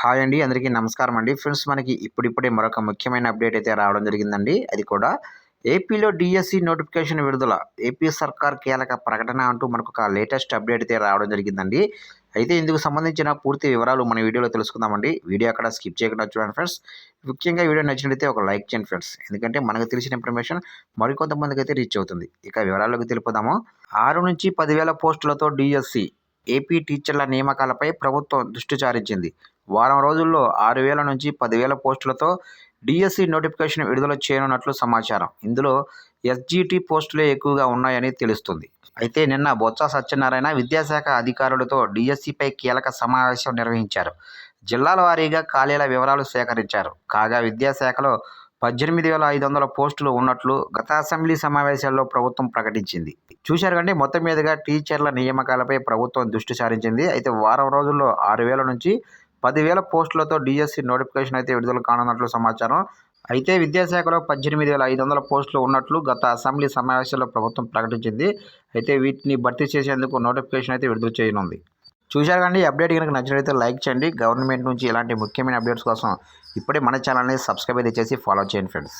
Hi అండి. అందరికీ నమస్కారం అండి. ఫ్రెండ్స్ మనకి ఇప్పుడిప్పుడే మరొక ముఖ్యమైన అప్డేట్ అయితే రావడం జరిగిందండి. అది కూడా ఏపీలో డీఎస్సీ నోటిఫికేషన్ విడుదల. ఏపీ సర్కార్ కీలక ప్రకటన అంటూ మనకొక లేటెస్ట్ అప్డేట్ అయితే రావడం జరిగిందండి. అయితే ఇందుకు సంబంధించిన పూర్తి వివరాలు మన వీడియోలో తెలుసుకుందామండి. వీడియో అక్కడ స్కిప్ చేయకుండా చూడండి ఫ్రెండ్స్. ముఖ్యంగా వీడియో నచ్చినట్లయితే ఒక లైక్ చేయండి ఫ్రెండ్స్. ఎందుకంటే మనకు తెలిసిన ఇన్ఫర్మేషన్ మరికొంతమందికైతే రీచ్ అవుతుంది. ఇక వివరాల్లోకి తెలిపోదాము. 6 నుంచి 10,000 పోస్టులతో డీఎస్సీ ఏపీ టీచర్ల నియామకాలపై ప్రభుత్వం దృష్టి సారించింది. వారం రోజుల్లో 6,000 నుంచి 10,000 పోస్టులతో డీఎస్సీ నోటిఫికేషన్ విడుదల చేయనున్నట్లు సమాచారం. ఇందులో ఎస్జీటీ పోస్టులే ఎక్కువగా ఉన్నాయని తెలుస్తుంది. అయితే నిన్న బొత్స సత్యనారాయణ విద్యాశాఖ అధికారులతో డీఎస్సీపై కీలక సమావేశం నిర్వహించారు. జిల్లాల వారీగా ఖాళీల వివరాలు సేకరించారు. కాగా విద్యాశాఖలో 18,500 పోస్టులు ఉన్నట్లు గత అసెంబ్లీ సమావేశాల్లో ప్రభుత్వం ప్రకటించింది. చూశారు కంటే మొత్తం మీదుగా టీచర్ల నియామకాలపై ప్రభుత్వం దృష్టి సారించింది. అయితే వారం రోజుల్లో 6,000 నుంచి 10,000 పోస్టులతో డీఎస్సీ నోటిఫికేషన్ అయితే విడుదల కానున్నట్లు సమాచారం. అయితే విద్యాశాఖలో 18,500 పోస్టులు ఉన్నట్లు గత అసెంబ్లీ సమావేశంలో ప్రభుత్వం ప్రకటించింది. అయితే వీటిని భర్తీ చేసేందుకు నోటిఫికేషన్ అయితే విడుదల చేయనుంది. చూశారు కానీ ఈ అప్డేట్ కనుక నచ్చినట్లయితే లైక్ చేయండి. గవర్నమెంట్ నుంచి ఇలాంటి ముఖ్యమైన అప్డేట్స్ కోసం ఇప్పుడే మన ఛానల్ని సబ్స్క్రైబ్ అయితే చేసి ఫాలో చేయండి ఫ్రెండ్స్.